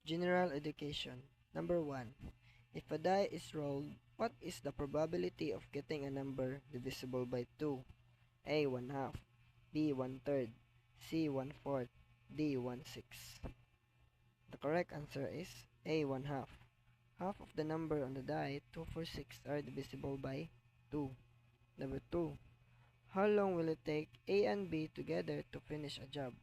General education. Number 1. If a die is rolled, what is the probability of getting a number divisible by 2? A. 1/2, B. 1/3, C. 1/4, D. 1/6. The correct answer is A. 1/2. Half of the number on the die, 2, 4, 6, are divisible by 2. Number 2. How long will it take A and B together to finish a job,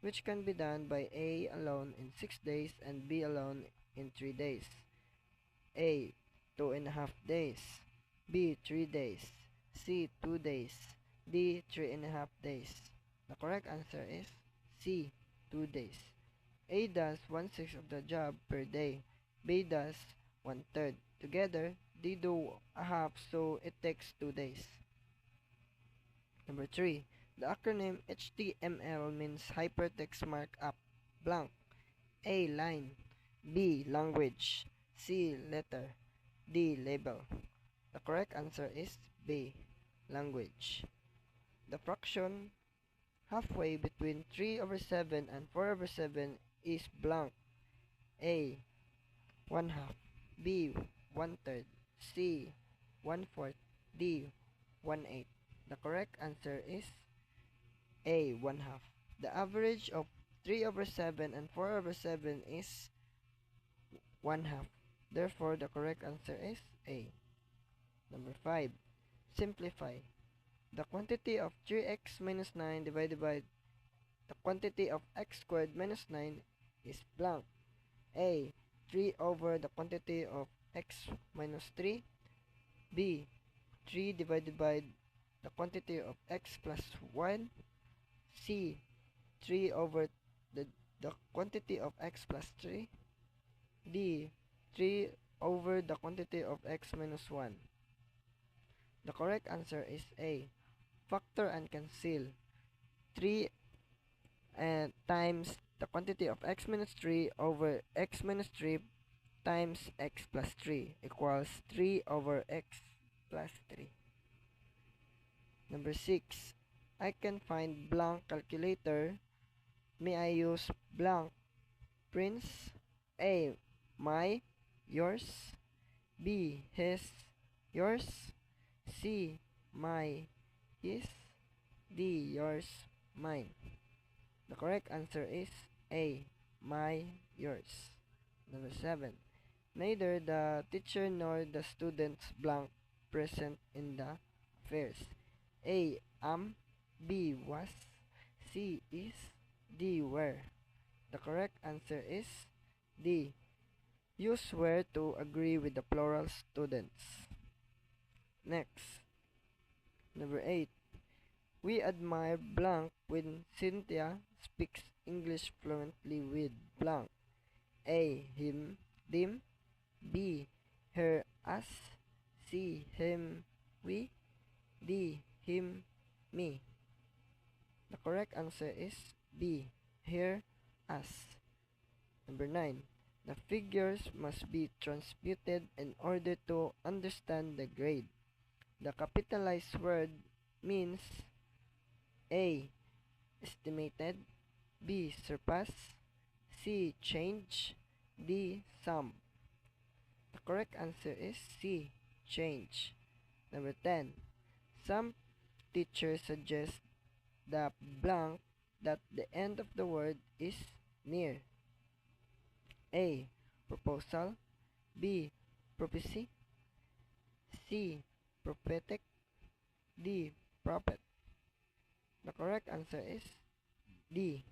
which can be done by A alone in 6 days and B alone in 3 days? A. 2.5 days, B. 3 days, C. 2 days, D. 3.5 days. The correct answer is C. 2 days. A does 1/6 of the job per day. B does 1/3. Together, they do a half, so it takes 2 days. Number 3. The acronym HTML means Hypertext Markup blank. A. Line, B. Language, C. Letter, D. Label. The correct answer is B. Language. The fraction halfway between 3/7 and 4/7 is blank. A. 1/2, B. 1/3, C. 1/4, D. 1/8. The correct answer is A. 1/2. The average of 3/7 and 4/7 is 1/2. Therefore, the correct answer is A. Number 5. Simplify. The quantity of 3x minus 9 divided by the quantity of x squared minus 9 is blank. A. 3 over the quantity of x minus 3. B. 3 divided by the quantity of x plus 1. C. 3 over the quantity of x plus 3. D. 3 over the quantity of x minus 1. The correct answer is A. Factor and cancel. 3 times the quantity of x minus 3 over x minus 3 times x plus 3 equals 3 over x plus 3. Number 6. I can find blank calculator. May I use blank prints? A. My, yours. B. His, yours. C. My, his. D. Yours, mine. The correct answer is A. My, yours. Number 7. Neither the teacher nor the students blank present in the affairs. A. Am, B. Was, C. Is, D. Were. The correct answer is D. Use were to agree with the plural students. Next. Number 8. We admire blank when Cynthia speaks English fluently with blank. A. Him, them. B. Her, us. C. Him, we. D. Him, me. The correct answer is B. Her, us. Number 9. The figures must be transmuted in order to understand the grade. The capitalized word means A. Estimated, B. Surpass, C. Change, D. Sum. The correct answer is C. Change. Number 10. Some teachers suggest the blank that the end of the word is near. A. Proposal, B. Prophecy, C. Prophetic, D. Prophet. The correct answer is D.